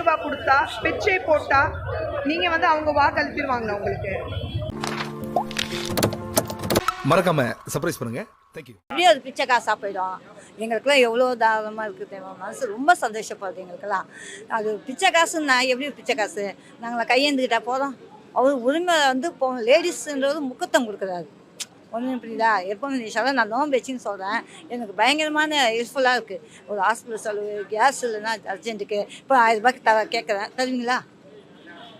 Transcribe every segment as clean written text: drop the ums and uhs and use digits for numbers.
ரூபாய் கொடுத்தா பிச்சை போட்டா நீங்க வந்து அவங்க வாக்களிப்பிடுவாங்களா உங்களுக்கு? மறக்காம சர்ப்ரைஸ் பண்ணுங்க. தேங்க்யூ. எப்படியும் அது பிச்சை காசாக போயிடும். எங்களுக்கெல்லாம் எவ்வளோ தாராளமாக இருக்குது, மனசு ரொம்ப சந்தோஷப்படுது எங்களுக்கெல்லாம். அது பிச்சை காசுன்னா எப்படி பிச்சை காசு? நாங்கள் கையேந்துக்கிட்டா போதும். அவர் உரிமை வந்து இப்போ லேடிஸுன்றது முக்கியத்துவம் கொடுக்குறாரு. ஒன்றும் புரியுதா? எப்போ நீ சொல்ல நான் நோம்பு வச்சுன்னு சொல்கிறேன். எனக்கு பயங்கரமான யூஸ்ஃபுல்லாக இருக்குது. ஒரு ஹாஸ்பிட்டல் செலவு, கேஸ் இல்லைன்னா அர்ஜென்ட்டுக்கு இப்போ 1000 ரூபாய்க்கு கேட்குறேன், தருவீங்களா?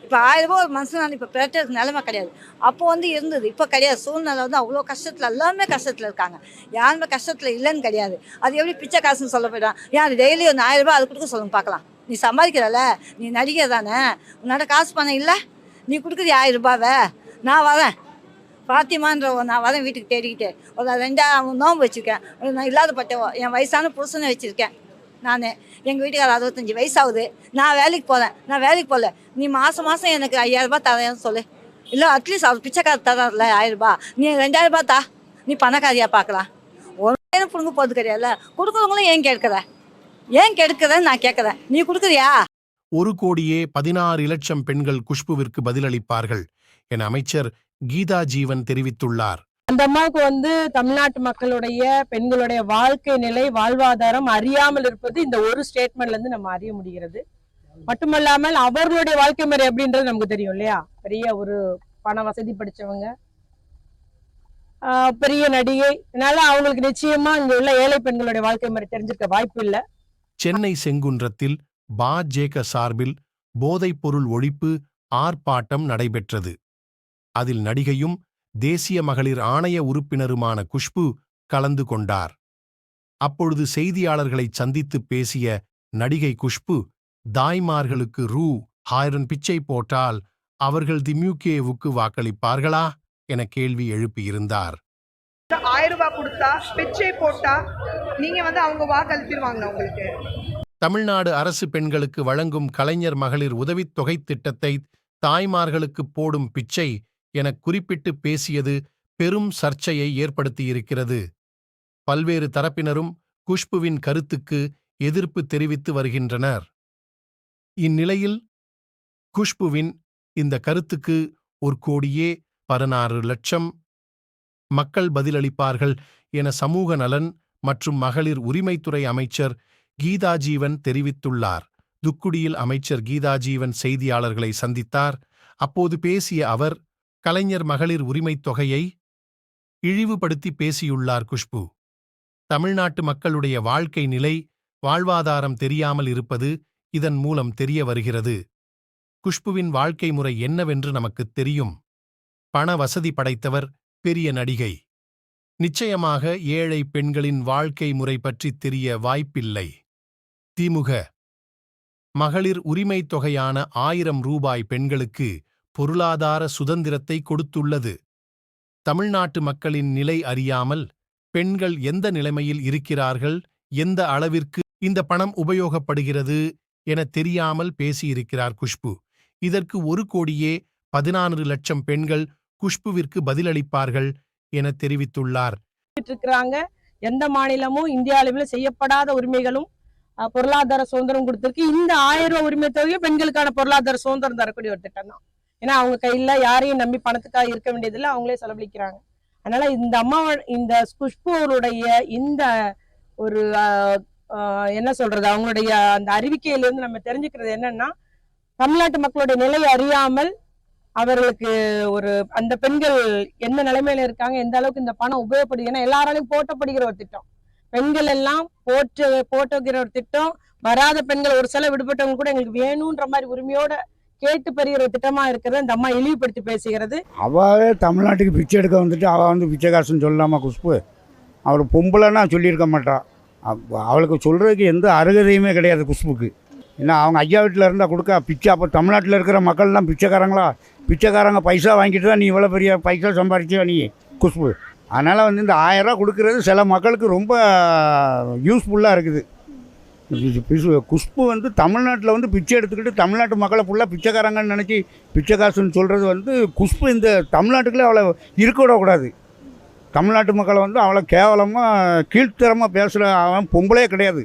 இப்போ 1000 ரூபா ஒரு மனுஷன் இப்போ பெறட்டுறதுக்கு நிலைமை கிடையாது. அப்போ வந்து இருந்தது, இப்போ கிடையாது. சூழ்நிலை வந்து அவ்வளோ கஷ்டத்தில், எல்லாமே கஷ்டத்தில் இருக்காங்க. யாருமே கஷ்டத்தில் இல்லைன்னு கிடையாது. அது எப்படி பிச்சை காசுன்னு சொல்ல போயிடான்? யார் டெய்லி ஒரு 1000 ரூபா அது கொடுக்க சொல்லுங்க பார்க்கலாம். நீ சம்பாதிக்கிறல, நீ நடிகை தானே, உன்னோட காசு பணம் இல்லை, நீ கொடுக்குறது 1000 ரூபாவை. நான் வரேன் பாத்தியமான்ற நான் வரேன் வீட்டுக்கு தேடிக்கிட்டு. ஒரு 2 நோம்பு வச்சுருக்கேன். நான் இல்லாத பட்டவோ என் வயசான புருஷனை வச்சுருக்கேன். நான் எங்கள் வீட்டுக்கார 65 வயசாகுது. நான் வேலைக்கு போகிறேன். நான் வேலைக்கு போகல. நீ மாதம் எனக்கு 5000 ரூபா தரேன்னு சொல்லு. இல்லை அட்லீஸ்ட் அவர் பிச்சைக்கார தரல 1000 ரூபா, நீ 2000 ரூபா தா, நீ பணக்காரியாக பார்க்கலாம். ஒரு புடுங்க போகிறது கிடையாதுல்ல. கொடுக்குறவங்களும் ஏன் கெடுக்கிறேன்னு நான் கேட்குறேன். நீ கொடுக்குறியா? 1,16,00,000 பெண்கள் குஷ்புவிற்கு பதிலளிப்பார்கள் என அமைச்சர் கீதா ஜீவன் தெரிவித்துள்ளார். அந்த அம்மாவுக்கு வந்து தமிழ்நாட்டு மக்களுடைய பெண்களுடைய வாழ்க்கை நிலை, வாழ்வாதாரம் அறியாமல் இருப்பது இந்த ஒரு ஸ்டேட்மெண்ட்ல இருந்து நம்ம அறிய முடிகிறது. மட்டுமல்லாமல் அவர்களுடைய வாழ்க்கை முறை எப்படின்றது நமக்கு தெரியும் இல்லையா? பெரிய ஒரு பண வசதி படிச்சவங்க, பெரிய நடிகை. அதனால அவங்களுக்கு நிச்சயமா இங்க உள்ள ஏழை பெண்களுடைய வாழ்க்கை முறை தெரிஞ்சிருக்க வாய்ப்பு இல்லை. சென்னை செங்குன்றத்தில் பாஜக சார்பில் போதைப்பொருள் ஒழிப்பு ஆர்ப்பாட்டம் நடைபெற்றது. அதில் நடிகையும் தேசிய மகளிர் ஆணைய உறுப்பினருமான குஷ்பு கலந்து கொண்டார். அப்பொழுது செய்தியாளர்களை சந்தித்து பேசிய நடிகை குஷ்பு, தாய்மார்களுக்கு ரூ.1000 பிச்சை போட்டால் அவர்கள் திமுகவுக்கு வாக்களிப்பார்களா என கேள்வி எழுப்பியிருந்தார். 1000 ரூபாய் கொடுத்தா பிச்சை போட்டா நீங்க வந்து அவங்க வாக்களிப்பிடுவாங்களா உங்களுக்கு? தமிழ்நாடு அரசு பெண்களுக்கு வழங்கும் கலைஞர் மகளிர் உதவித்தொகை திட்டத்தை தாய்மார்களுக்கு போடும் பிச்சை என குறிப்பிட்டு பேசியது பெரும் சர்ச்சையை ஏற்படுத்தியிருக்கிறது. பல்வேறு தரப்பினரும் குஷ்புவின் கருத்துக்கு எதிர்ப்பு தெரிவித்து வருகின்றனர். இந்நிலையில் குஷ்புவின் இந்த கருத்துக்கு 1,16,00,000 மக்கள் பதிலளிப்பார்கள் என சமூக நலன் மற்றும் மகளிர் உரிமைத்துறை அமைச்சர் கீதா ஜீவன் தெரிவித்துள்ளார். துக்குடியில் அமைச்சர் கீதா ஜீவன் செய்தியாளர்களை சந்தித்தார். அப்போது பேசிய அவர், கலைஞர் மகளிர் உரிமைத் தொகையை இழிவுபடுத்தி பேசியுள்ளார் குஷ்பு. தமிழ்நாட்டு மக்களுடைய வாழ்க்கை நிலை, வாழ்வாதாரம் தெரியாமல் இருப்பது இதன் மூலம் தெரிய வருகிறது. குஷ்புவின் வாழ்க்கை முறை என்னவென்று நமக்குத் தெரியும். பண வசதி படைத்தவர், பெரிய நடிகை. நிச்சயமாக ஏழை பெண்களின் வாழ்க்கை முறை பற்றி தெரிய வாய்ப்பில்லை. திமுக மகளிர் உரிமைத் தொகையான 1000 ரூபாய் பெண்களுக்கு பொருளாதார சுதந்திரத்தை கொடுத்துள்ளது. தமிழ்நாட்டு மக்களின் நிலை அறியாமல் பெண்கள் எந்த நிலைமையில் இருக்கிறார்கள், எந்த அளவிற்கு இந்த பணம் உபயோகப்படுகிறது என தெரியாமல் பேசியிருக்கிறார் குஷ்பு. இதற்கு 1,16,00,000 பெண்கள் குஷ்புவிற்கு பதிலளிப்பார்கள் என தெரிவித்துள்ளார். எந்த மாநிலமும் இந்திய அளவில் செய்யப்படாத உரிமைகளும் பொருளாதார சுதந்திரம் கொடுத்திருக்கு. இந்த 1000 ரூபாய் உரிமை தொகையை பெண்களுக்கான பொருளாதார சுதந்திரம் தரக்கூடிய ஒரு திட்டம் தான். ஏன்னா அவங்க கையில யாரையும் நம்பி பணத்துக்காக இருக்க வேண்டியதில்லை, அவங்களே செலவழிக்கிறாங்க. அதனால இந்த அம்மா, இந்த குஷ்புடைய இந்த ஒரு என்ன சொல்றது, அவங்களுடைய அந்த அறிவிக்கையிலிருந்து நம்ம தெரிஞ்சுக்கிறது என்னன்னா, தமிழ்நாட்டு மக்களுடைய நிலை அறியாமல் அவர்களுக்கு ஒரு அந்த பெண்கள் எந்த நிலைமையில இருக்காங்க, எந்த அளவுக்கு இந்த பணம் உபயோகப்படுது. ஏன்னா எல்லாராலையும் போட்டப்படுகிற ஒரு திட்டம், பெண்கள் எல்லாம் போட்டுகிற ஒரு திட்டம். வராத பெண்கள், ஒரு சில விடுபட்டவங்க கூட எங்களுக்கு வேணும்ன்ற மாதிரி உரிமையோட கேட்டு பெறுகிற ஒரு திட்டமா இருக்கிறது இந்த அம்மா இழிவுபடுத்தி பேசுகிறது. அவளே தமிழ்நாட்டுக்கு பிச்சை எடுக்க வந்துட்டு அவள் வந்து பிச்சை காசுன்னு சொல்லலாமா குஷ்பு? அவள் பொம்பளைன்னா சொல்லியிருக்க மாட்டாள். அவளுக்கு சொல்கிறதுக்கு எந்த அருகதையுமே கிடையாது குஷ்புக்கு. ஏன்னா அவங்க ஐயா வீட்டில் இருந்தால் கொடுக்க பிச்சை. அப்போ தமிழ்நாட்டில் இருக்கிற மக்கள்லாம் பிச்சைக்காரங்களா? பிச்சைக்காரங்க பைசா வாங்கிட்டு தான் நீ இவ்வளோ பெரிய பைசா சம்பாதிச்சா நீ குஷ்பு. அதனால் வந்து இந்த 1000 ரூபா கொடுக்கறது சில மக்களுக்கு ரொம்ப யூஸ்ஃபுல்லாக இருக்குது. குஷ்பு வந்து தமிழ்நாட்டில் வந்து பிச்சை எடுத்துக்கிட்டு தமிழ்நாட்டு மக்களை ஃபுல்லாக பிச்சைக்காரங்கன்னு நினச்சி பிச்சை காசுன்னு சொல்கிறது வந்து குஷ்பு இந்த தமிழ்நாட்டுக்குள்ளே அவளை இருக்க விடக்கூடாது. தமிழ்நாட்டு மக்களை வந்து அவளை கேவலமாக கீழ்த்தரமாக பேசுகிற அவன் பொம்பளே கிடையாது.